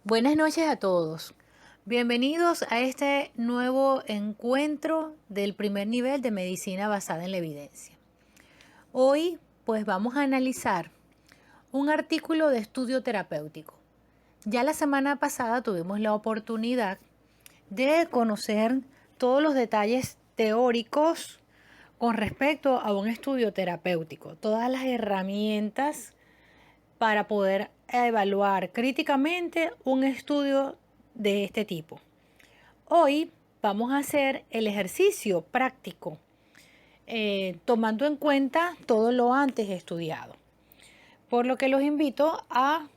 Buenas noches a todos. Bienvenidos a este nuevo encuentro del primer nivel de medicina basada en la evidencia. Hoy pues vamos a analizar un artículo de estudio terapéutico. Ya la semana pasada tuvimos la oportunidad de conocer todos los detalles teóricos con respecto a un estudio terapéutico, todas las herramientas para poder evaluar críticamente un estudio de este tipo. Hoy vamos a hacer el ejercicio práctico, tomando en cuenta todo lo antes estudiado. Por lo que los invito a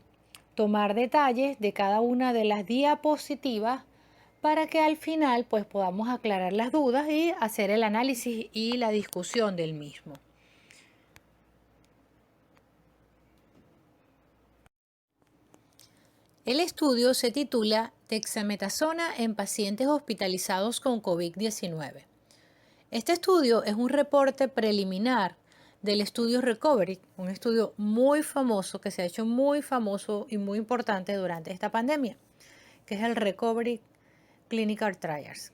tomar detalles de cada una de las diapositivas para que al final pues podamos aclarar las dudas y hacer el análisis y la discusión del mismo. El estudio se titula Dexametasona en pacientes hospitalizados con COVID-19. Este estudio es un reporte preliminar del estudio Recovery, un estudio muy famoso que se ha hecho muy famoso y muy importante durante esta pandemia, que es el Recovery Clinical Trials.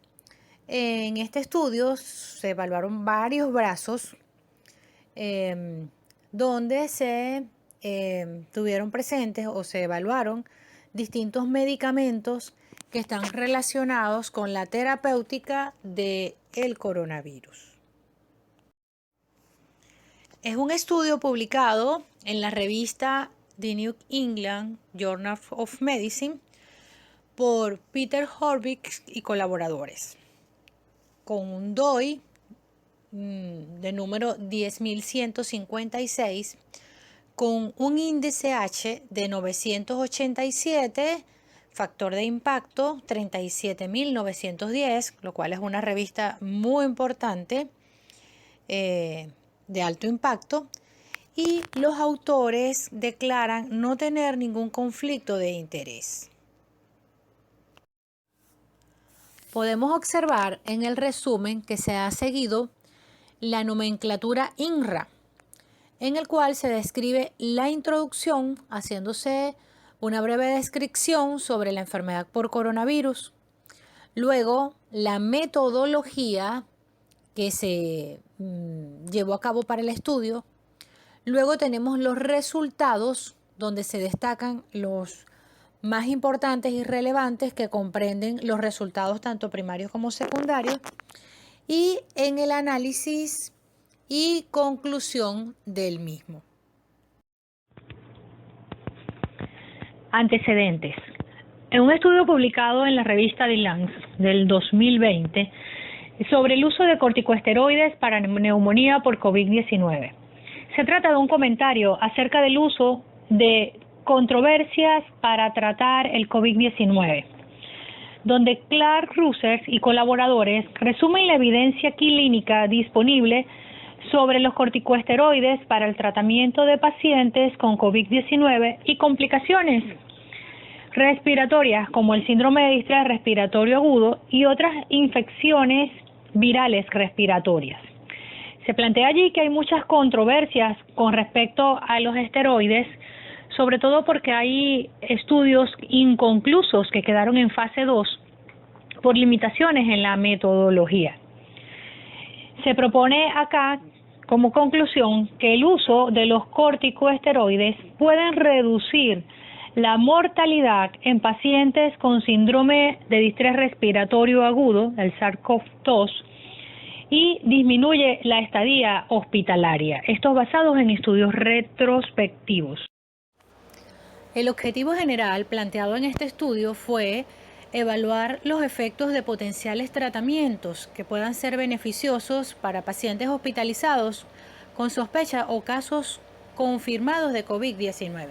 En este estudio se evaluaron varios brazos donde se tuvieron presentes o se evaluaron distintos medicamentos que están relacionados con la terapéutica del coronavirus. Es un estudio publicado en la revista The New England Journal of Medicine por Peter Horvitz y colaboradores, con un DOI de número 10.156, con un índice H de 987, factor de impacto 37.910, lo cual es una revista muy importante de alto impacto, y los autores declaran no tener ningún conflicto de interés. Podemos observar en el resumen que se ha seguido la nomenclatura INRA, en el cual se describe la introducción, haciéndose una breve descripción sobre la enfermedad por coronavirus. Luego, la metodología que se llevó a cabo para el estudio. Luego tenemos los resultados, donde se destacan los más importantes y relevantes, que comprenden los resultados tanto primarios como secundarios. Y en el análisis y conclusión del mismo. Antecedentes. En un estudio publicado en la revista The Lancet del 2020 sobre el uso de corticosteroides para neumonía por COVID-19. Se trata de un comentario acerca del uso de controversias para tratar el COVID-19, donde Clark Russell y colaboradores resumen la evidencia clínica disponible sobre los corticosteroides para el tratamiento de pacientes con COVID-19 y complicaciones respiratorias como el síndrome de distrés respiratorio agudo y otras infecciones virales respiratorias. Se plantea allí que hay muchas controversias con respecto a los esteroides, sobre todo porque hay estudios inconclusos que quedaron en fase 2 por limitaciones en la metodología. Se propone acá como conclusión que el uso de los corticosteroides pueden reducir la mortalidad en pacientes con síndrome de distrés respiratorio agudo, el SARS-CoV-2, y disminuye la estadía hospitalaria. Estos basados en estudios retrospectivos. El objetivo general planteado en este estudio fue evaluar los efectos de potenciales tratamientos que puedan ser beneficiosos para pacientes hospitalizados con sospecha o casos confirmados de COVID-19,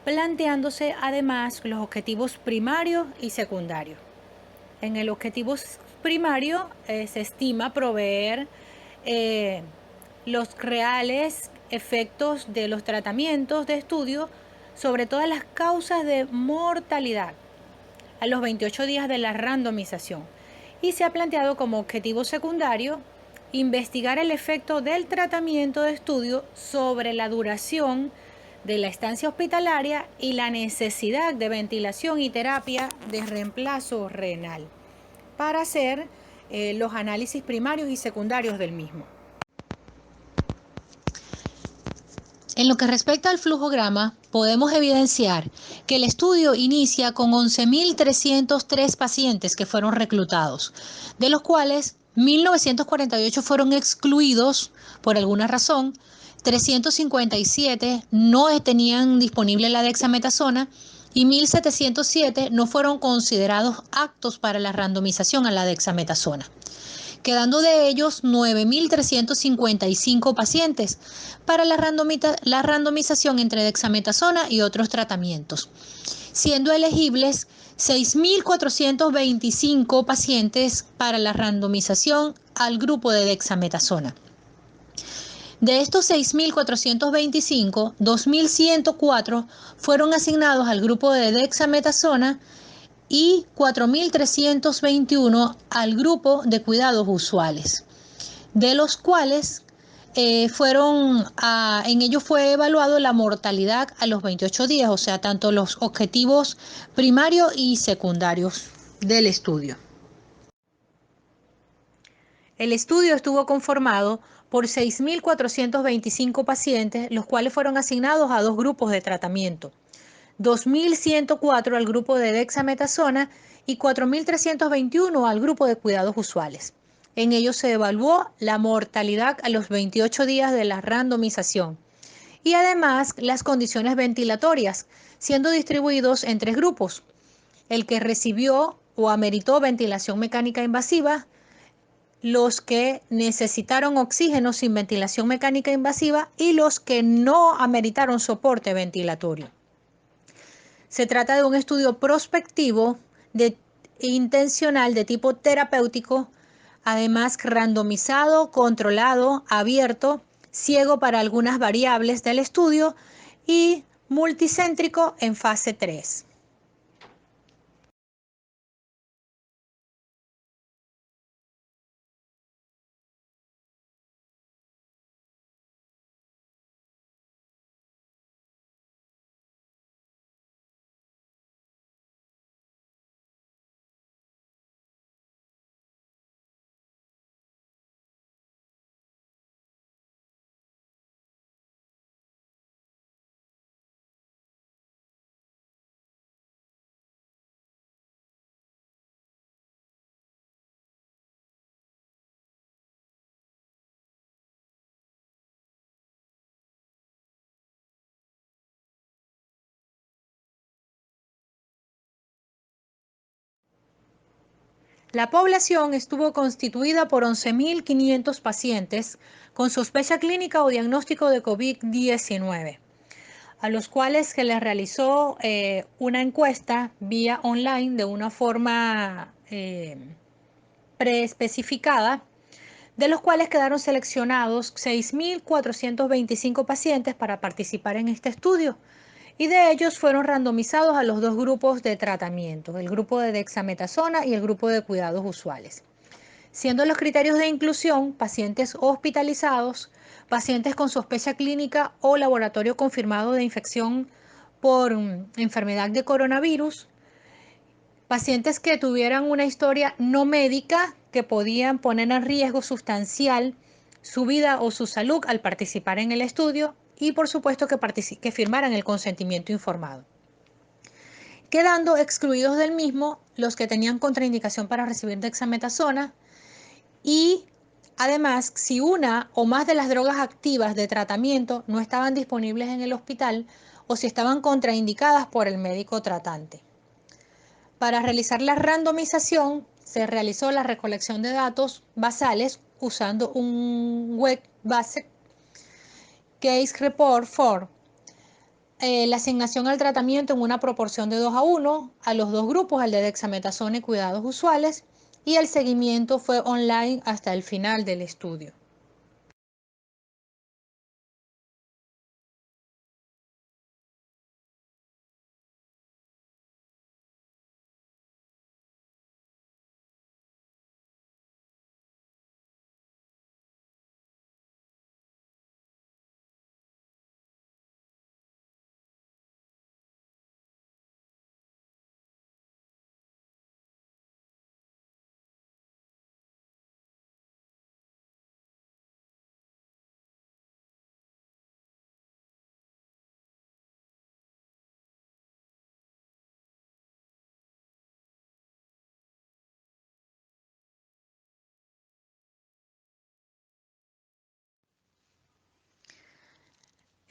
planteándose además los objetivos primarios y secundarios. En el objetivo primario se estima proveer los reales efectos de los tratamientos de estudio sobre todas las causas de mortalidad a los 28 días de la randomización, y se ha planteado como objetivo secundario investigar el efecto del tratamiento de estudio sobre la duración de la estancia hospitalaria y la necesidad de ventilación y terapia de reemplazo renal para hacer los análisis primarios y secundarios del mismo. En lo que respecta al flujograma, podemos evidenciar que el estudio inicia con 11.303 pacientes que fueron reclutados, de los cuales 1.948 fueron excluidos por alguna razón, 357 no tenían disponible la dexametasona y 1.707 no fueron considerados aptos para la randomización a la dexametasona, quedando de ellos 9.355 pacientes para la randomización entre dexametasona y otros tratamientos, siendo elegibles 6.425 pacientes para la randomización al grupo de dexametasona. De estos 6.425, 2.104 fueron asignados al grupo de dexametasona y 4.321 al grupo de cuidados usuales, de los cuales en ellos fue evaluado la mortalidad a los 28 días, o sea, tanto los objetivos primarios y secundarios del estudio. El estudio estuvo conformado por 6.425 pacientes, los cuales fueron asignados a dos grupos de tratamiento. 2.104 al grupo de dexametasona y 4.321 al grupo de cuidados usuales. En ellos se evaluó la mortalidad a los 28 días de la randomización y además las condiciones ventilatorias, siendo distribuidos en tres grupos: el que recibió o ameritó ventilación mecánica invasiva, los que necesitaron oxígeno sin ventilación mecánica invasiva y los que no ameritaron soporte ventilatorio. Se trata de un estudio prospectivo intencional de tipo terapéutico, además randomizado, controlado, abierto, ciego para algunas variables del estudio y multicéntrico en fase 3. La población estuvo constituida por 11.500 pacientes con sospecha clínica o diagnóstico de COVID-19, a los cuales se les realizó una encuesta vía online de una forma preespecificada, de los cuales quedaron seleccionados 6.425 pacientes para participar en este estudio, y de ellos fueron randomizados a los dos grupos de tratamiento, el grupo de dexametasona y el grupo de cuidados usuales, siendo los criterios de inclusión pacientes hospitalizados, pacientes con sospecha clínica o laboratorio confirmado de infección por enfermedad de coronavirus, pacientes que tuvieran una historia no médica que podían poner en riesgo sustancial su vida o su salud al participar en el estudio y por supuesto que firmaran el consentimiento informado, quedando excluidos del mismo los que tenían contraindicación para recibir dexametasona y además si una o más de las drogas activas de tratamiento no estaban disponibles en el hospital o si estaban contraindicadas por el médico tratante. Para realizar la randomización se realizó la recolección de datos basales usando un Web Based Case Report Form, la asignación al tratamiento en una proporción de 2:1 a los dos grupos, al de dexametasona y cuidados usuales, y el seguimiento fue online hasta el final del estudio.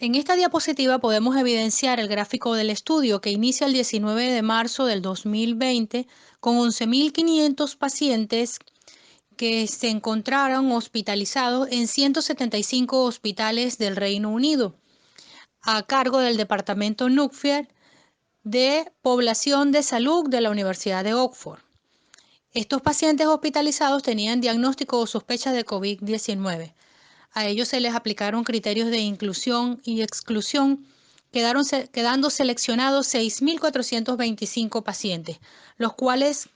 En esta diapositiva podemos evidenciar el gráfico del estudio que inicia el 19 de marzo del 2020 con 11.500 pacientes que se encontraron hospitalizados en 175 hospitales del Reino Unido, a cargo del Departamento NUCFER de Población de Salud de la Universidad de Oxford. Estos pacientes hospitalizados tenían diagnóstico o sospecha de COVID-19. A ellos se les aplicaron criterios de inclusión y exclusión, quedando seleccionados 6.425 pacientes, los cuales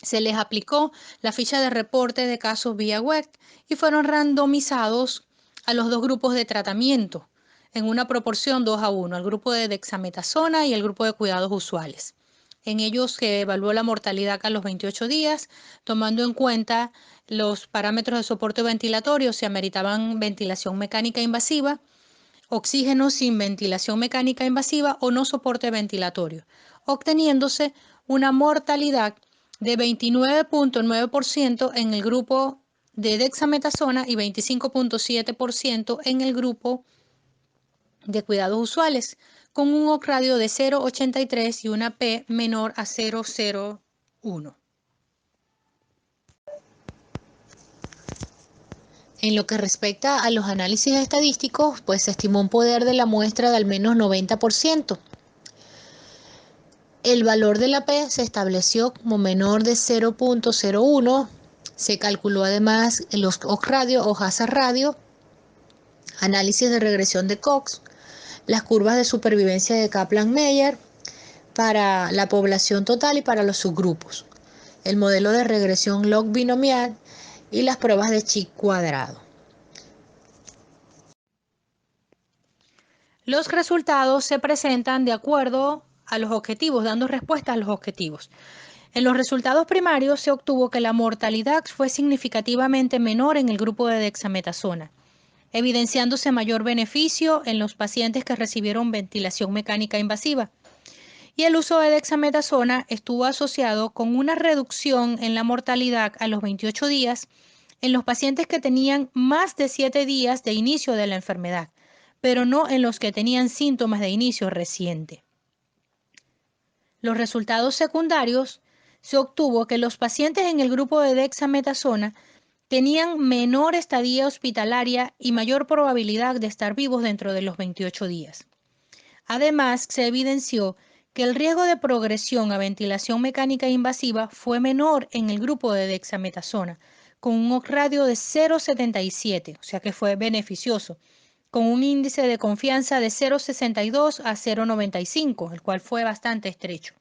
se les aplicó la ficha de reporte de casos vía web y fueron randomizados a los dos grupos de tratamiento en una proporción 2:1, el grupo de dexametasona y el grupo de cuidados usuales. En ellos se evaluó la mortalidad a los 28 días, tomando en cuenta los parámetros de soporte ventilatorio, si ameritaban ventilación mecánica invasiva, oxígeno sin ventilación mecánica invasiva o no soporte ventilatorio, obteniéndose una mortalidad de 29.9% en el grupo de dexametasona y 25.7% en el grupo de cuidados usuales, con un OC radio de 0.83 y una P menor a 0.01. En lo que respecta a los análisis estadísticos, pues se estimó un poder de la muestra de al menos 90%. El valor de la P se estableció como menor de 0.01. Se calculó además los OC radio o hazard radio, análisis de regresión de Cox, las curvas de supervivencia de Kaplan-Meier para la población total y para los subgrupos, el modelo de regresión log binomial y las pruebas de chi cuadrado. Los resultados se presentan de acuerdo a los objetivos, dando respuesta a los objetivos. En los resultados primarios se obtuvo que la mortalidad fue significativamente menor en el grupo de dexametasona, evidenciándose mayor beneficio en los pacientes que recibieron ventilación mecánica invasiva. Y el uso de dexametasona estuvo asociado con una reducción en la mortalidad a los 28 días en los pacientes que tenían más de 7 días de inicio de la enfermedad, pero no en los que tenían síntomas de inicio reciente. Los resultados secundarios se obtuvo que los pacientes en el grupo de dexametasona tenían menor estadía hospitalaria y mayor probabilidad de estar vivos dentro de los 28 días. Además, se evidenció que el riesgo de progresión a ventilación mecánica invasiva fue menor en el grupo de dexametasona, con un OC radio de 0.77, o sea que fue beneficioso, con un índice de confianza de 0.62 a 0.95, el cual fue bastante estrecho.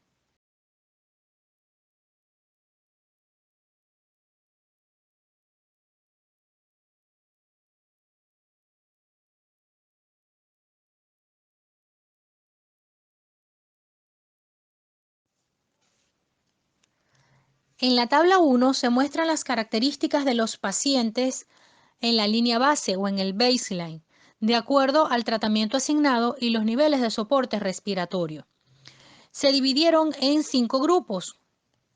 En la tabla 1 se muestran las características de los pacientes en la línea base o en el baseline, de acuerdo al tratamiento asignado y los niveles de soporte respiratorio. Se dividieron en 5 grupos,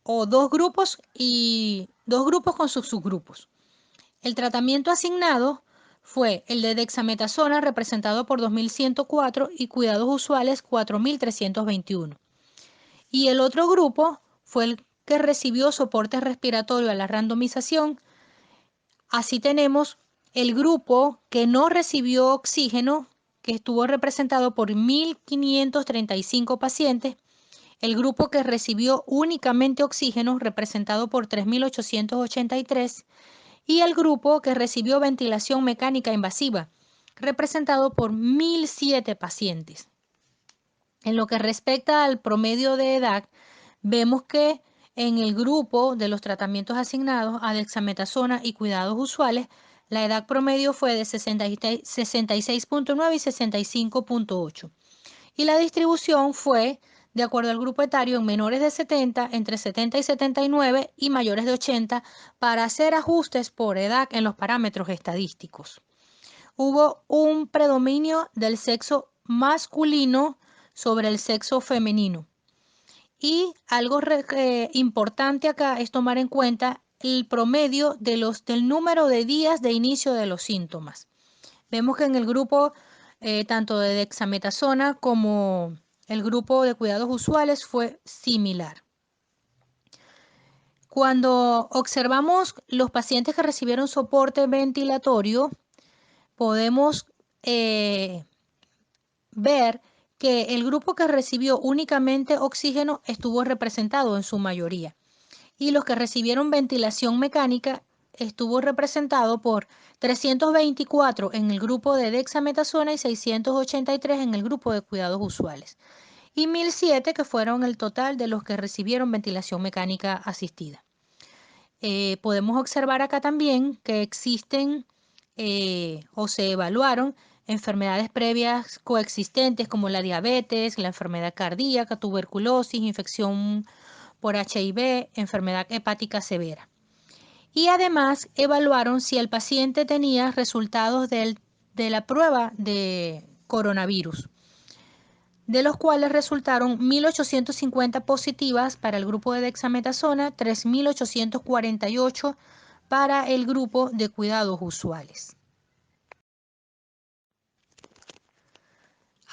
o 2 grupos y 2 grupos con sus subgrupos. El tratamiento asignado fue el de dexametasona, representado por 2.104, y cuidados usuales 4.321. Y el otro grupo fue el que recibió soporte respiratorio a la randomización. Así tenemos el grupo que no recibió oxígeno, que estuvo representado por 1.535 pacientes, el grupo que recibió únicamente oxígeno, representado por 3.883, y el grupo que recibió ventilación mecánica invasiva, representado por 1.007 pacientes. En lo que respecta al promedio de edad, vemos que en el grupo de los tratamientos asignados a dexametasona y cuidados usuales, la edad promedio fue de 66.9 y 65.8. Y la distribución fue de acuerdo al grupo etario en menores de 70, entre 70 y 79 y mayores de 80 para hacer ajustes por edad en los parámetros estadísticos. Hubo un predominio del sexo masculino sobre el sexo femenino. Y algo importante acá es tomar en cuenta el promedio del número de días de inicio de los síntomas. Vemos que en el grupo tanto de dexametasona como el grupo de cuidados usuales fue similar. Cuando observamos los pacientes que recibieron soporte ventilatorio, podemos ver que el grupo que recibió únicamente oxígeno estuvo representado en su mayoría y los que recibieron ventilación mecánica estuvo representado por 324 en el grupo de dexametasona y 683 en el grupo de cuidados usuales y 1007 que fueron el total de los que recibieron ventilación mecánica asistida. Podemos observar acá también que existen o se evaluaron enfermedades previas coexistentes como la diabetes, la enfermedad cardíaca, tuberculosis, infección por HIV, enfermedad hepática severa. Y además evaluaron si el paciente tenía resultados de la prueba de coronavirus, de los cuales resultaron 1.850 positivas para el grupo de dexametasona, 3.848 para el grupo de cuidados usuales.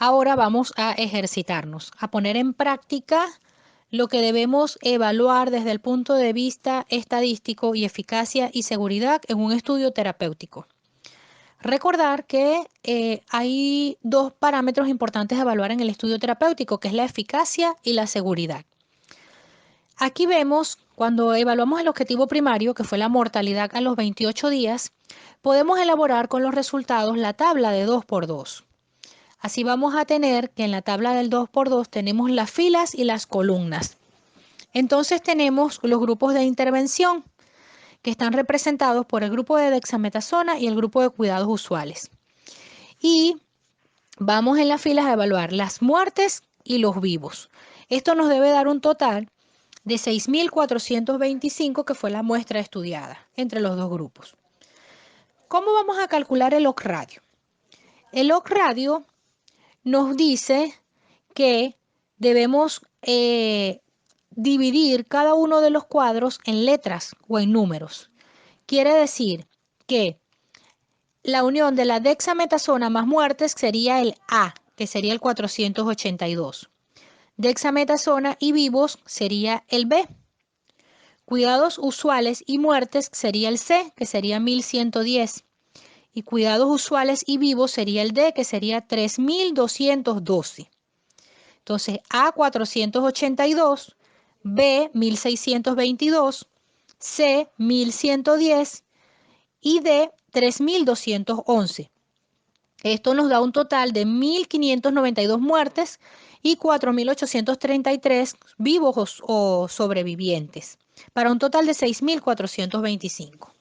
Ahora vamos a ejercitarnos, a poner en práctica lo que debemos evaluar desde el punto de vista estadístico y eficacia y seguridad en un estudio terapéutico. Recordar que hay dos parámetros importantes a evaluar en el estudio terapéutico, que es la eficacia y la seguridad. Aquí vemos, cuando evaluamos el objetivo primario, que fue la mortalidad a los 28 días, podemos elaborar con los resultados la tabla de 2x2. Así vamos a tener que en la tabla del 2x2 tenemos las filas y las columnas. Entonces tenemos los grupos de intervención que están representados por el grupo de dexametasona y el grupo de cuidados usuales. Y vamos en las filas a evaluar las muertes y los vivos. Esto nos debe dar un total de 6.425, que fue la muestra estudiada entre los dos grupos. ¿Cómo vamos a calcular el log radio? El log radio nos dice que debemos dividir cada uno de los cuadros en letras o en números. Quiere decir que la unión de la dexametasona más muertes sería el A, que sería el 482. Dexametasona y vivos sería el B. Cuidados usuales y muertes sería el C, que sería 1110. Y cuidados usuales y vivos sería el D, que sería 3212. Entonces, A 482, B 1622, C 1110 y D 3211. Esto nos da un total de 1592 muertes y 4833 vivos o sobrevivientes, para un total de 6425.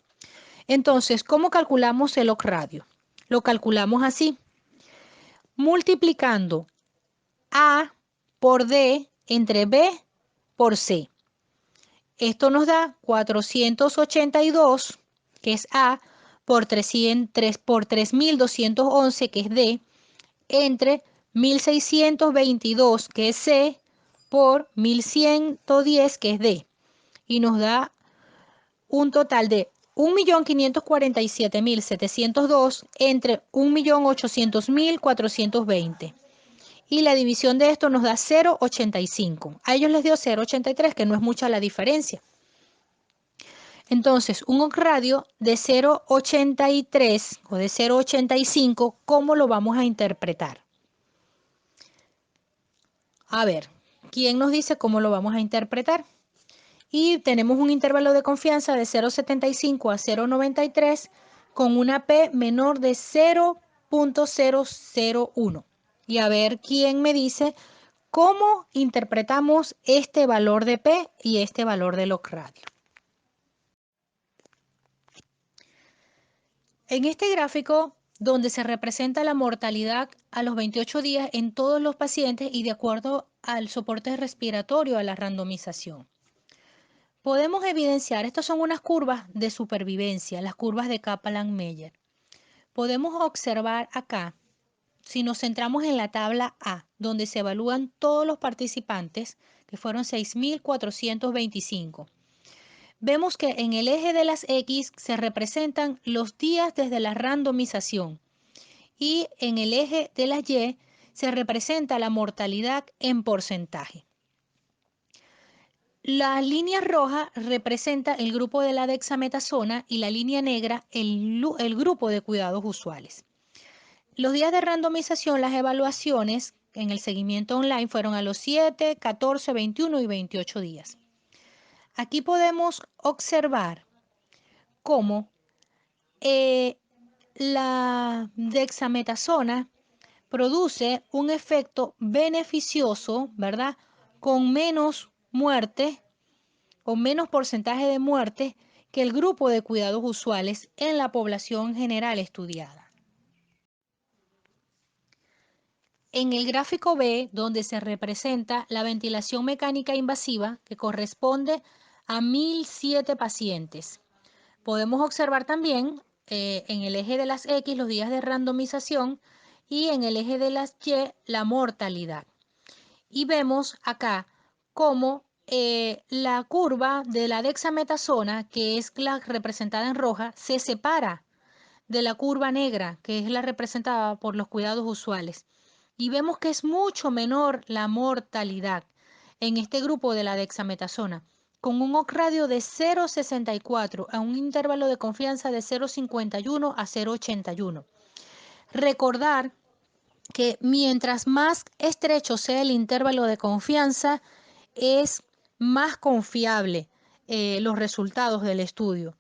Entonces, ¿cómo calculamos el log radio? Lo calculamos así, multiplicando A por D entre B por C. Esto nos da 482, que es A, por 3.211, que es D, entre 1.622, que es C, por 1.110, que es D. Y nos da un total de 1.547.702 entre 1.800.420. Y la división de esto nos da 0,85. A ellos les dio 0,83, que no es mucha la diferencia. Entonces, un log radio de 0,83 o de 0,85, ¿cómo lo vamos a interpretar? A ver, ¿quién nos dice cómo lo vamos a interpretar? Y tenemos un intervalo de confianza de 0,75 a 0,93 con una P menor de 0,001. Y a ver quién me dice cómo interpretamos este valor de P y este valor de log radio. En este gráfico, donde se representa la mortalidad a los 28 días en todos los pacientes y de acuerdo al soporte respiratorio, a la randomización, podemos evidenciar, estas son unas curvas de supervivencia, las curvas de Kaplan-Meier. Podemos observar acá, si nos centramos en la tabla A, donde se evalúan todos los participantes, que fueron 6.425. Vemos que en el eje de las X se representan los días desde la randomización y en el eje de las Y se representa la mortalidad en porcentaje. La línea roja representa el grupo de la dexametasona y la línea negra el grupo de cuidados usuales. Los días de randomización, las evaluaciones en el seguimiento online fueron a los 7, 14, 21 y 28 días. Aquí podemos observar cómo la dexametasona produce un efecto beneficioso, ¿verdad? Con menos muerte, con menos porcentaje de muerte que el grupo de cuidados usuales en la población general estudiada. En el gráfico B, donde se representa la ventilación mecánica invasiva, que corresponde a 1.007 pacientes, podemos observar también en el eje de las X los días de randomización y en el eje de las Y la mortalidad. Y vemos acá cómo la curva de la dexametasona, que es la representada en roja, se separa de la curva negra, que es la representada por los cuidados usuales. Y vemos que es mucho menor la mortalidad en este grupo de la dexametasona, con un odds ratio de 0,64 a un intervalo de confianza de 0,51 a 0,81. Recordar que mientras más estrecho sea el intervalo de confianza, es más confiable los resultados del estudio.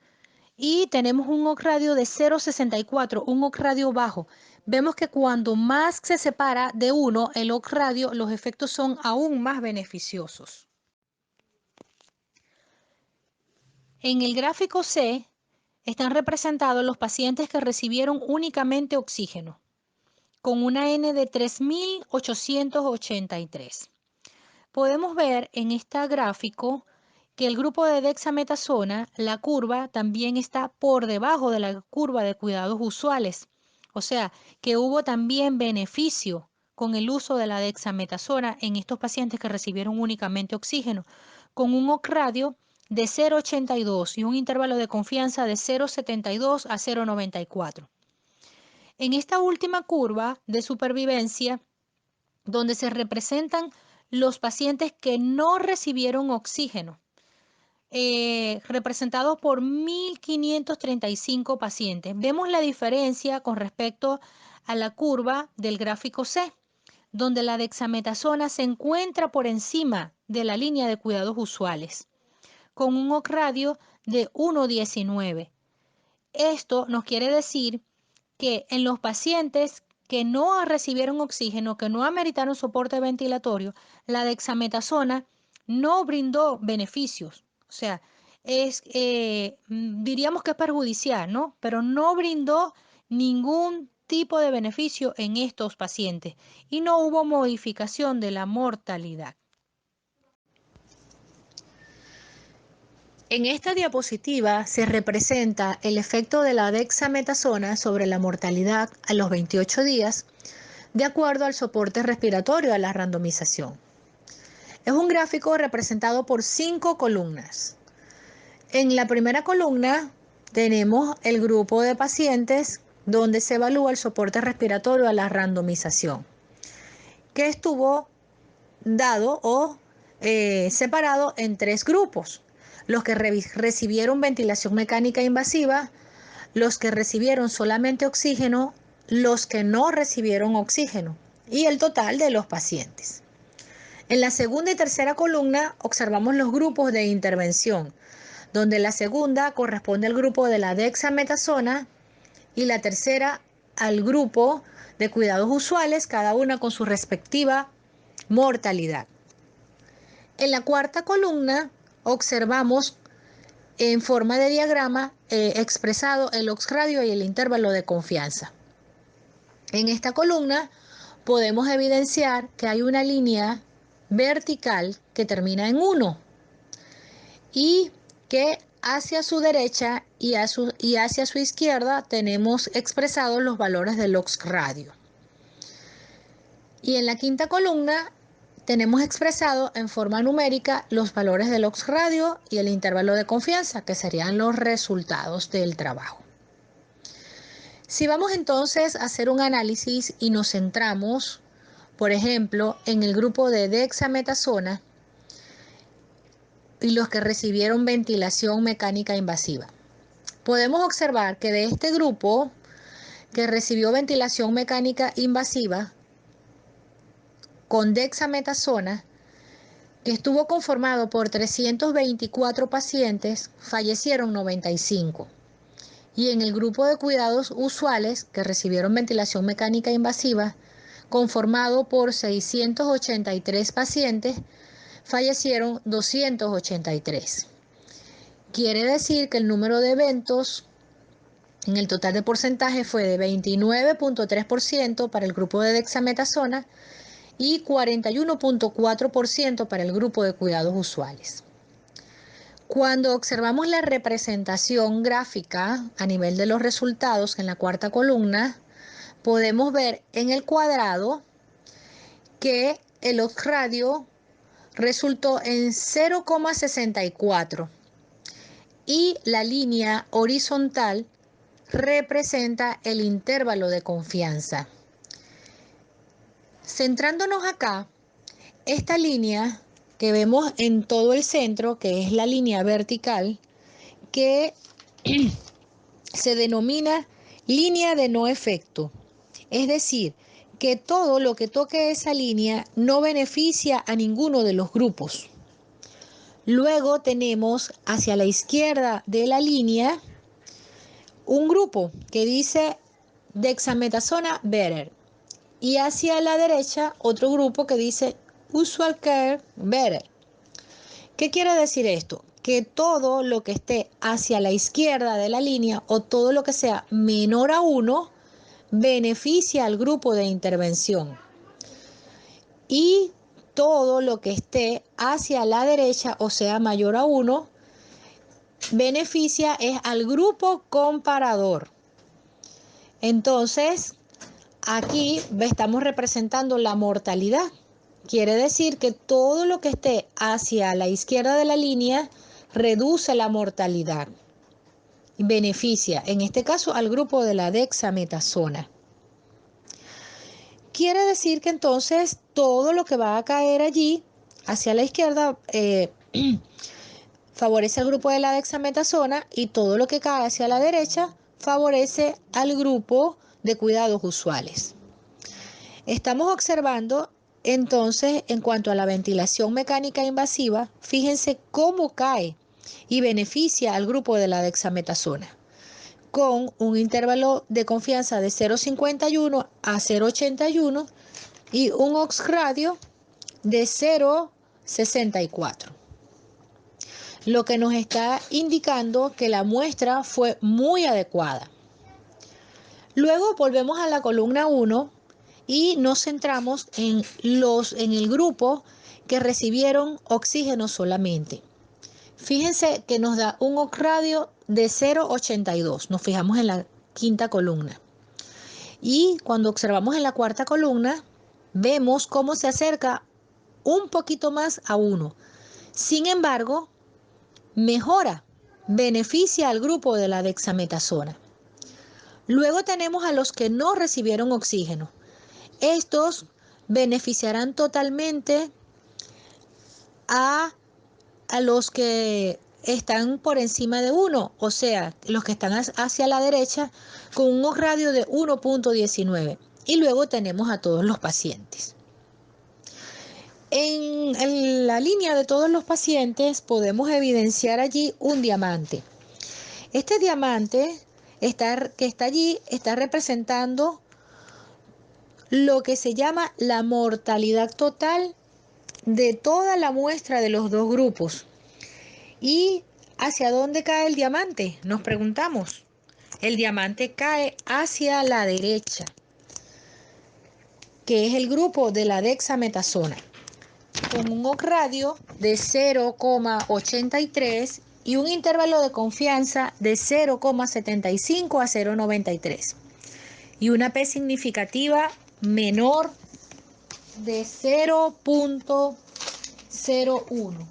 Y tenemos un odds ratio de 0,64, un odds ratio bajo. Vemos que cuando más se separa de 1 el odds ratio, los efectos son aún más beneficiosos. En el gráfico C están representados los pacientes que recibieron únicamente oxígeno, con una N de 3.883. Podemos ver en este gráfico que el grupo de dexametasona, la curva también está por debajo de la curva de cuidados usuales. O sea, que hubo también beneficio con el uso de la dexametasona en estos pacientes que recibieron únicamente oxígeno, con un odds ratio de 0,82 y un intervalo de confianza de 0,72 a 0,94. En esta última curva de supervivencia, donde se representan los pacientes que no recibieron oxígeno, representados por 1.535 pacientes. Vemos la diferencia con respecto a la curva del gráfico C, donde la dexametasona se encuentra por encima de la línea de cuidados usuales, con un odds ratio de 1,19. Esto nos quiere decir que en los pacientes que no recibieron oxígeno, que no ameritaron soporte ventilatorio, la dexametasona no brindó beneficios. O sea, diríamos que es perjudicial, ¿no? Pero no brindó ningún tipo de beneficio en estos pacientes y no hubo modificación de la mortalidad. En esta diapositiva se representa el efecto de la dexametasona sobre la mortalidad a los 28 días de acuerdo al soporte respiratorio a la randomización. Es un gráfico representado por 5 columnas. En la primera columna tenemos el grupo de pacientes donde se evalúa el soporte respiratorio a la randomización, que estuvo dado o separado en 3 grupos. Los que recibieron ventilación mecánica invasiva, los que recibieron solamente oxígeno, los que no recibieron oxígeno y el total de los pacientes. En la segunda y tercera columna observamos los grupos de intervención, donde la segunda corresponde al grupo de la dexametasona y la tercera al grupo de cuidados usuales, cada una con su respectiva mortalidad. En la cuarta columna observamos en forma de diagrama expresado el odds ratio y el intervalo de confianza. En esta columna podemos evidenciar que hay una línea vertical que termina en 1 y que hacia su derecha y hacia su izquierda tenemos expresados los valores del odds ratio. Y en la quinta columna tenemos expresado en forma numérica los valores del odds ratio y el intervalo de confianza, que serían los resultados del trabajo. Si vamos entonces a hacer un análisis y nos centramos, por ejemplo, en el grupo de dexametasona y los que recibieron ventilación mecánica invasiva, podemos observar que de este grupo que recibió ventilación mecánica invasiva con dexametasona, que estuvo conformado por 324 pacientes, fallecieron 95. Y en el grupo de cuidados usuales que recibieron ventilación mecánica invasiva, conformado por 683 pacientes, fallecieron 283. Quiere decir que el número de eventos en el total de porcentaje fue de 29.3% para el grupo de dexametasona y 41.4% para el grupo de cuidados usuales. Cuando observamos la representación gráfica a nivel de los resultados en la cuarta columna, podemos ver en el cuadrado que el odds radio resultó en 0,64 y la línea horizontal representa el intervalo de confianza. Centrándonos acá, esta línea que vemos en todo el centro, que es la línea vertical, que se denomina línea de no efecto. Es decir, que todo lo que toque esa línea no beneficia a ninguno de los grupos. Luego tenemos hacia la izquierda de la línea un grupo que dice dexametasona better y hacia la derecha otro grupo que dice usual care better. ¿Qué quiere decir esto? Que todo lo que esté hacia la izquierda de la línea o todo lo que sea menor a 1 beneficia al grupo de intervención. Y todo lo que esté hacia la derecha, o sea mayor a 1, beneficia es al grupo comparador. Entonces, aquí estamos representando la mortalidad. Quiere decir que todo lo que esté hacia la izquierda de la línea reduce la mortalidad y beneficia, en este caso, al grupo de la dexametasona. Quiere decir que entonces todo lo que va a caer allí hacia la izquierda favorece al grupo de la dexametasona y todo lo que cae hacia la derecha favorece al grupo de cuidados usuales. Estamos observando entonces en cuanto a la ventilación mecánica invasiva, fíjense cómo cae y beneficia al grupo de la dexametasona con un intervalo de confianza de 0,51 a 0,81 y un odds radio de 0,64. Lo que nos está indicando que la muestra fue muy adecuada. Luego volvemos a la columna 1 y nos centramos en el grupo que recibieron oxígeno solamente. Fíjense que nos da un odds radio de 0,82. Nos fijamos en la quinta columna. Y cuando observamos en la cuarta columna, vemos cómo se acerca un poquito más a 1. Sin embargo, mejora, beneficia al grupo de la dexametasona. Luego tenemos a los que no recibieron oxígeno. Estos beneficiarán totalmente a los que están por encima de 1, o sea, los que están hacia la derecha con un odds radio de 1.19. Y luego tenemos a todos los pacientes. En la línea de todos los pacientes podemos evidenciar allí un diamante. Este diamante que está allí está representando lo que se llama la mortalidad total de toda la muestra de los dos grupos. ¿Y hacia dónde cae el diamante? Nos preguntamos. El diamante cae hacia la derecha, que es el grupo de la dexametasona, con un odds radio de 0,83 y un intervalo de confianza de 0,75 a 0,93 y una P significativa menor de 0.01.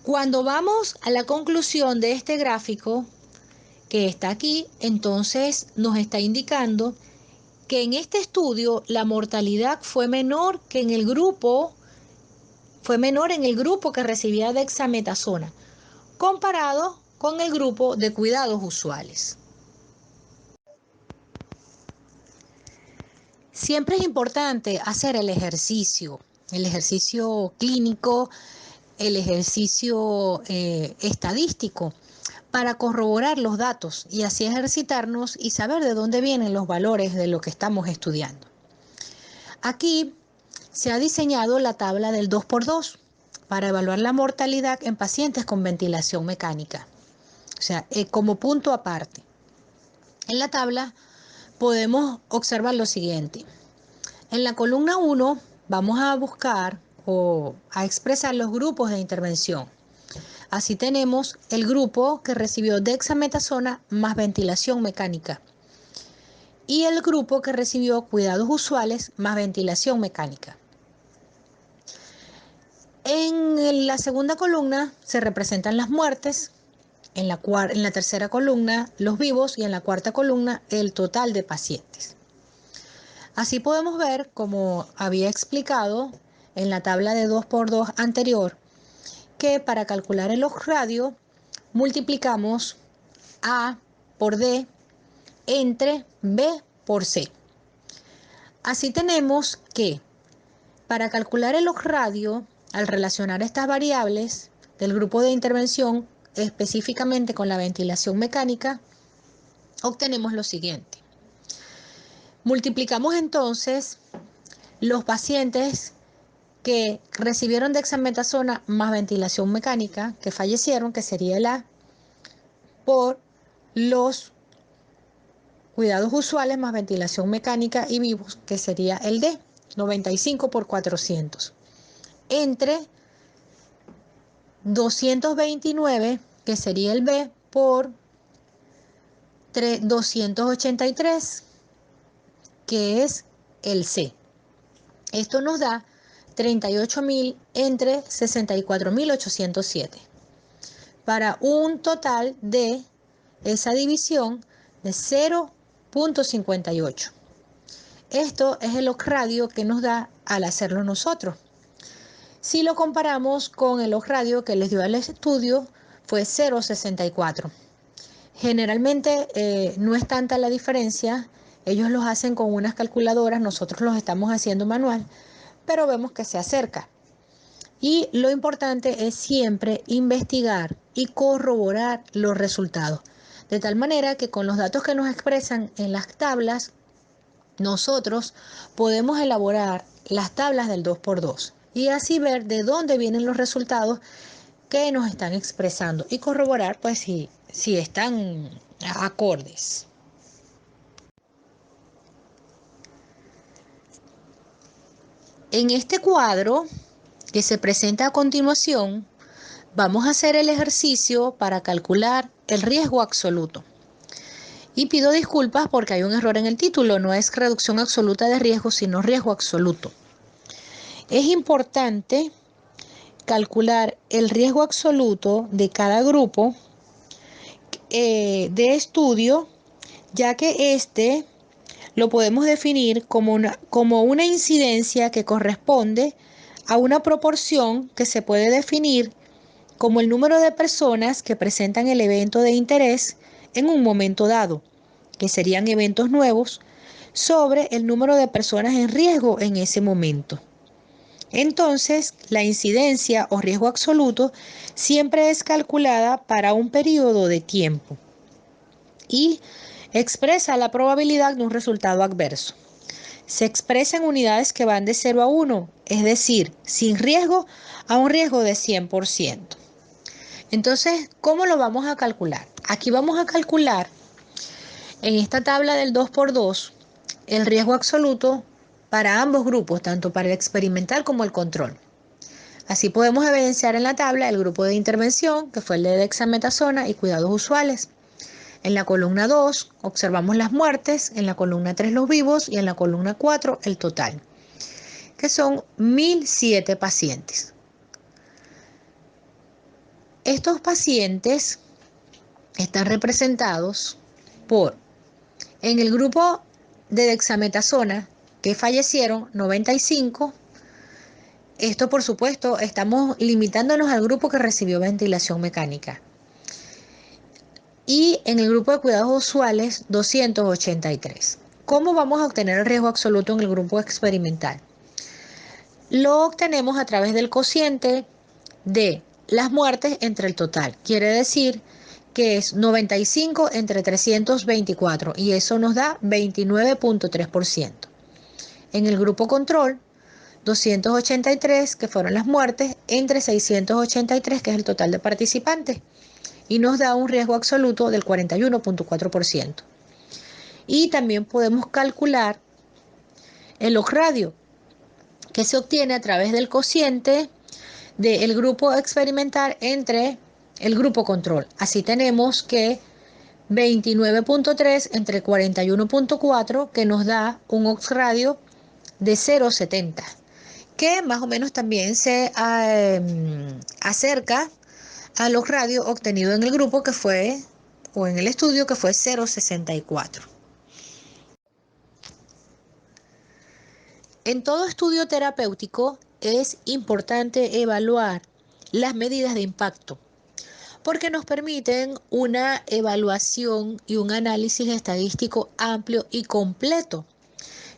Cuando vamos a la conclusión de este gráfico, que está aquí, entonces nos está indicando que en este estudio la mortalidad fue menor en el grupo que recibía dexametasona, comparado con el grupo de cuidados usuales. Siempre es importante hacer el ejercicio clínico, el ejercicio estadístico, para corroborar los datos y así ejercitarnos y saber de dónde vienen los valores de lo que estamos estudiando. Aquí se ha diseñado la tabla del 2x2 para evaluar la mortalidad en pacientes con ventilación mecánica, o sea, como punto aparte. En la tabla podemos observar lo siguiente. En la columna 1 vamos a buscar o a expresar los grupos de intervención. Así tenemos el grupo que recibió dexametasona más ventilación mecánica y el grupo que recibió cuidados usuales más ventilación mecánica. En la segunda columna se representan las muertes, en la tercera columna los vivos y en la cuarta columna el total de pacientes. Así podemos ver, como había explicado en la tabla de 2x2 anterior, que para calcular el log radio multiplicamos A por D entre B por C. Así tenemos que para calcular el log radio, al relacionar estas variables del grupo de intervención específicamente con la ventilación mecánica, obtenemos lo siguiente. Multiplicamos entonces los pacientes que recibieron dexametasona más ventilación mecánica, que fallecieron, que sería el A, por los cuidados usuales más ventilación mecánica y vivos, que sería el D, 95 por 400, entre 229, que sería el B, por 283, que es el C. Esto nos da 38.000 entre 64.807, para un total de esa división de 0.58. Esto es el log radio que nos da al hacerlo nosotros. Si lo comparamos con el log radio que les dio al estudio, fue 0.64. Generalmente no es tanta la diferencia. Ellos los hacen con unas calculadoras, nosotros los estamos haciendo manual, pero vemos que se acerca. Y lo importante es siempre investigar y corroborar los resultados, de tal manera que con los datos que nos expresan en las tablas, nosotros podemos elaborar las tablas del 2x2 y así ver de dónde vienen los resultados que nos están expresando y corroborar pues si están acordes. En este cuadro que se presenta a continuación, vamos a hacer el ejercicio para calcular el riesgo absoluto. Y pido disculpas porque hay un error en el título, no es reducción absoluta de riesgo, sino riesgo absoluto. Es importante calcular el riesgo absoluto de cada grupo de estudio, ya que este lo podemos definir como una incidencia que corresponde a una proporción que se puede definir como el número de personas que presentan el evento de interés en un momento dado, que serían eventos nuevos, sobre el número de personas en riesgo en ese momento. Entonces, la incidencia o riesgo absoluto siempre es calculada para un periodo de tiempo y expresa la probabilidad de un resultado adverso. Se expresa en unidades que van de 0 a 1, es decir, sin riesgo a un riesgo de 100%. Entonces, ¿cómo lo vamos a calcular? Aquí vamos a calcular en esta tabla del 2x2 el riesgo absoluto para ambos grupos, tanto para el experimental como el control. Así podemos evidenciar en la tabla el grupo de intervención, que fue el de dexametasona y cuidados usuales. En la columna 2 observamos las muertes, en la columna 3 los vivos y en la columna 4 el total, que son 1.007 pacientes. Estos pacientes están representados por, en el grupo de dexametasona que fallecieron, 95. Esto, por supuesto, estamos limitándonos al grupo que recibió ventilación mecánica. Y en el grupo de cuidados usuales, 283. ¿Cómo vamos a obtener el riesgo absoluto en el grupo experimental? Lo obtenemos a través del cociente de las muertes entre el total. Quiere decir que es 95 entre 324 y eso nos da 29.3%. En el grupo control, 283, que fueron las muertes, entre 683, que es el total de participantes, y nos da un riesgo absoluto del 41.4%. Y también podemos calcular el log radio, que se obtiene a través del cociente del grupo experimental entre el grupo control. Así tenemos que 29.3 entre 41.4, que nos da un log radio de 0.70, que más o menos también se acerca a log radio obtenido en el grupo que fue, o en el estudio que fue 0.64. En todo estudio terapéutico es importante evaluar las medidas de impacto, porque nos permiten una evaluación y un análisis estadístico amplio y completo,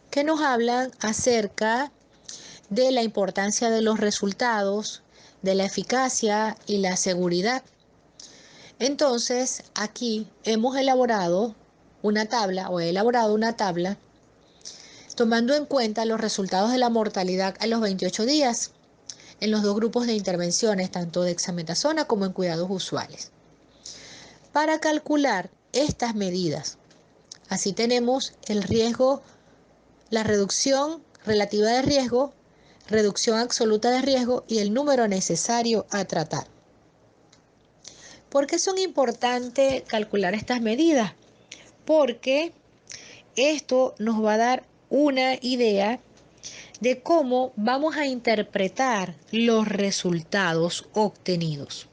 que nos hablan acerca de la importancia de los resultados, de la eficacia y la seguridad. Entonces, aquí hemos elaborado una tabla, tomando en cuenta los resultados de la mortalidad a los 28 días en los dos grupos de intervenciones, tanto de dexametasona como en cuidados usuales. Para calcular estas medidas, así tenemos el riesgo, la reducción relativa de riesgo, reducción absoluta de riesgo y el número necesario a tratar. ¿Por qué son importantes calcular estas medidas? Porque esto nos va a dar una idea de cómo vamos a interpretar los resultados obtenidos.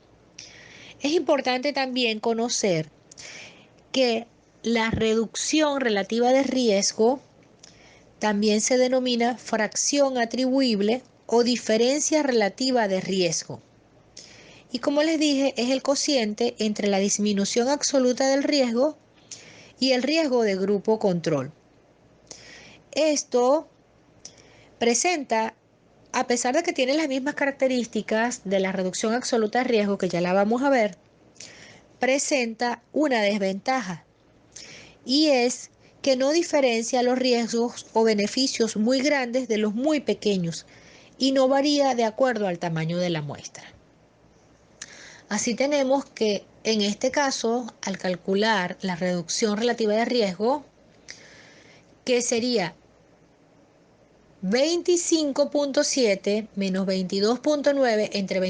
Es importante también conocer que la reducción relativa de riesgo también se denomina fracción atribuible o diferencia relativa de riesgo. Y como les dije, es el cociente entre la disminución absoluta del riesgo y el riesgo de grupo control. Esto presenta, a pesar de que tiene las mismas características de la reducción absoluta de riesgo, que ya la vamos a ver, presenta una desventaja, y es que no diferencia los riesgos o beneficios muy grandes de los muy pequeños y no varía de acuerdo al tamaño de la muestra. Así tenemos que en este caso, al calcular la reducción relativa de riesgo, que sería 25.7 menos 22.9 entre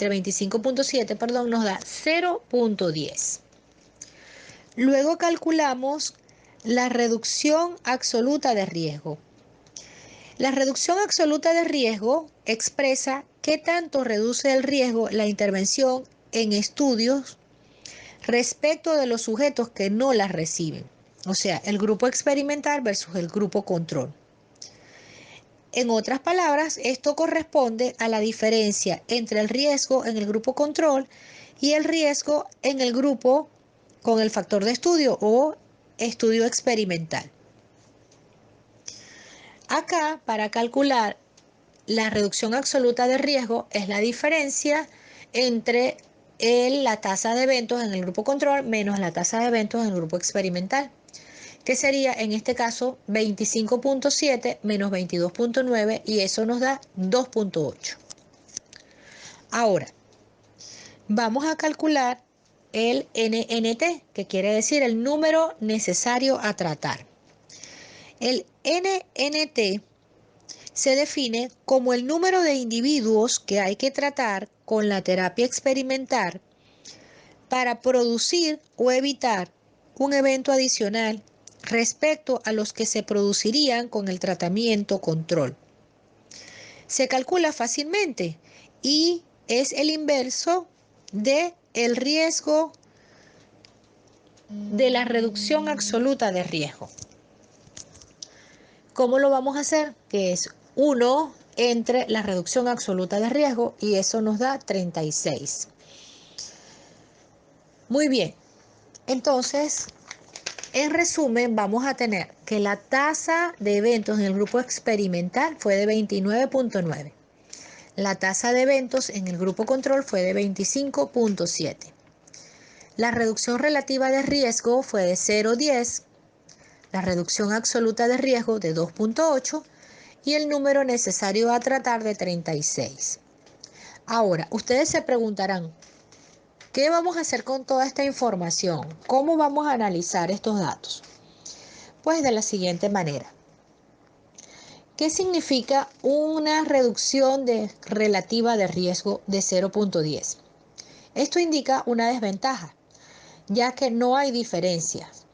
25.7, perdón, nos da 0.10. Luego calculamos la reducción absoluta de riesgo. La reducción absoluta de riesgo expresa qué tanto reduce el riesgo la intervención en estudios respecto de los sujetos que no las reciben, o sea, el grupo experimental versus el grupo control. En otras palabras, esto corresponde a la diferencia entre el riesgo en el grupo control y el riesgo en el grupo con el factor de estudio o estudio experimental. Acá, para calcular la reducción absoluta de riesgo, es la diferencia entre la tasa de eventos en el grupo control menos la tasa de eventos en el grupo experimental, que sería en este caso 25.7 menos 22.9 y eso nos da 2.8. Ahora, vamos a calcular el NNT, que quiere decir el número necesario a tratar. El NNT se define como el número de individuos que hay que tratar con la terapia experimental para producir o evitar un evento adicional respecto a los que se producirían con el tratamiento control. Se calcula fácilmente y es el inverso de el riesgo de la reducción absoluta de riesgo. ¿Cómo lo vamos a hacer? Que es 1 entre la reducción absoluta de riesgo y eso nos da 36. Muy bien, entonces, en resumen, vamos a tener que la tasa de eventos en el grupo experimental fue de 29.9. La tasa de eventos en el grupo control fue de 25.7. La reducción relativa de riesgo fue de 0.10. La reducción absoluta de riesgo de 2.8 y el número necesario a tratar de 36. Ahora, ustedes se preguntarán, ¿qué vamos a hacer con toda esta información? ¿Cómo vamos a analizar estos datos? Pues de la siguiente manera. ¿Qué significa una reducción relativa de riesgo de 0.10? Esto indica una desventaja, ya que no hay diferencias.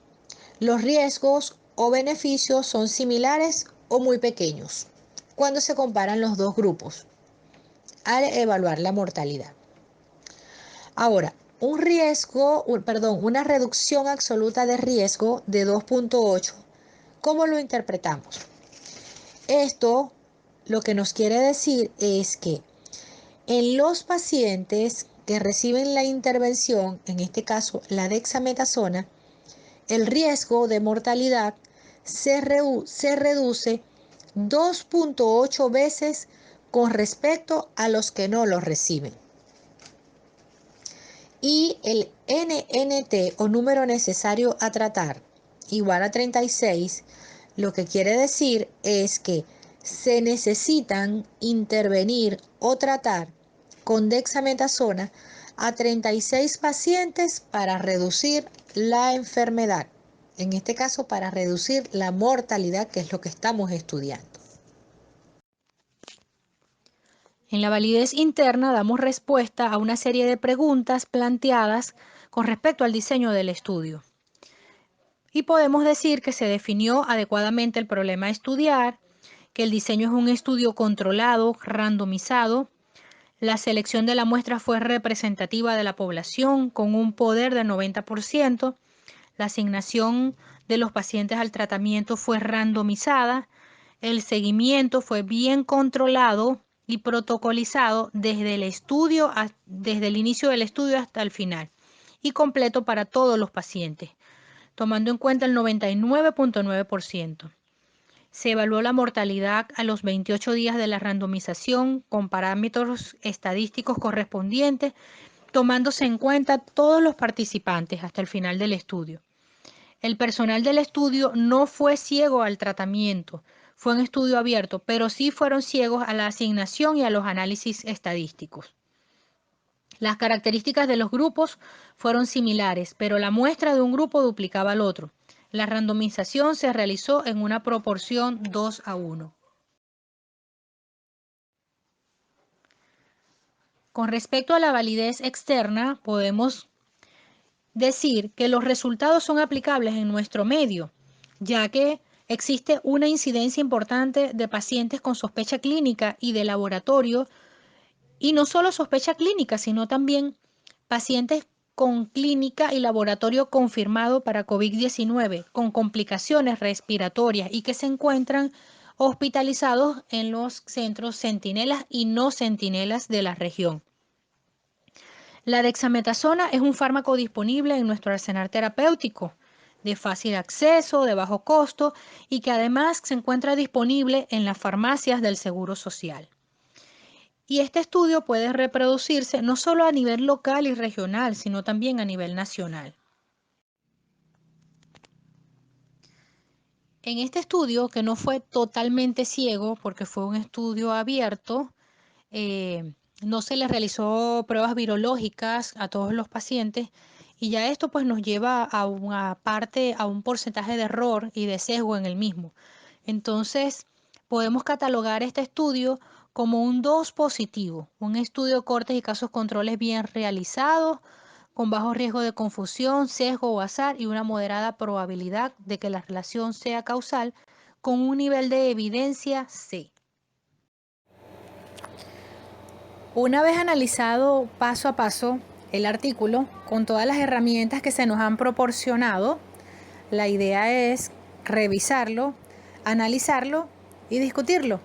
Los riesgos o beneficios son similares o muy pequeños cuando se comparan los dos grupos al evaluar la mortalidad. Ahora, una reducción absoluta de riesgo de 2.8, ¿cómo lo interpretamos? Esto lo que nos quiere decir es que en los pacientes que reciben la intervención, en este caso la dexametasona, el riesgo de mortalidad se reduce 2.8 veces con respecto a los que no lo reciben. Y el NNT o número necesario a tratar igual a 36, lo que quiere decir es que se necesitan intervenir o tratar con dexametasona a 36 pacientes para reducir la enfermedad. En este caso, para reducir la mortalidad, que es lo que estamos estudiando. En la validez interna damos respuesta a una serie de preguntas planteadas con respecto al diseño del estudio. Y podemos decir que se definió adecuadamente el problema a estudiar, que el diseño es un estudio controlado, randomizado. La selección de la muestra fue representativa de la población con un poder del 90%. La asignación de los pacientes al tratamiento fue randomizada. El seguimiento fue bien controlado y protocolizado desde el inicio del estudio hasta el final y completo para todos los pacientes, tomando en cuenta el 99.9%. Se evaluó la mortalidad a los 28 días de la randomización con parámetros estadísticos correspondientes, tomándose en cuenta todos los participantes hasta el final del estudio. El personal del estudio no fue ciego al tratamiento, fue un estudio abierto, pero sí fueron ciegos a la asignación y a los análisis estadísticos. Las características de los grupos fueron similares, pero la muestra de un grupo duplicaba al otro. La randomización se realizó en una proporción 2:1. Con respecto a la validez externa, podemos decir que los resultados son aplicables en nuestro medio, ya que existe una incidencia importante de pacientes con sospecha clínica y de laboratorio, y no solo sospecha clínica, sino también pacientes con clínica y laboratorio confirmado para COVID-19, con complicaciones respiratorias y que se encuentran hospitalizados en los centros centinelas y no centinelas de la región. La dexametasona es un fármaco disponible en nuestro arsenal terapéutico, de fácil acceso, de bajo costo y que además se encuentra disponible en las farmacias del Seguro Social. Y este estudio puede reproducirse no solo a nivel local y regional, sino también a nivel nacional. En este estudio, que no fue totalmente ciego porque fue un estudio abierto, no se les realizó pruebas virológicas a todos los pacientes y ya esto pues nos lleva a un porcentaje de error y de sesgo en el mismo. Entonces, podemos catalogar este estudio como un 2 positivo, un estudio de cortes y casos controles bien realizados, con bajo riesgo de confusión, sesgo o azar y una moderada probabilidad de que la relación sea causal, con un nivel de evidencia C. Una vez analizado paso a paso el artículo con todas las herramientas que se nos han proporcionado. La idea es revisarlo, analizarlo y discutirlo.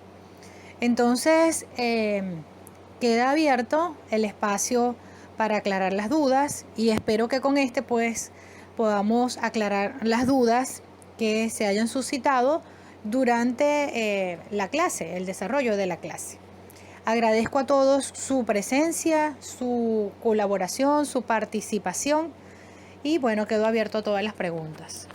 Entonces, queda abierto el espacio para aclarar las dudas y espero que con este pues podamos aclarar las dudas que se hayan suscitado durante la clase, el desarrollo de la clase. Agradezco a todos su presencia, su colaboración, su participación y bueno, quedo abierto a todas las preguntas.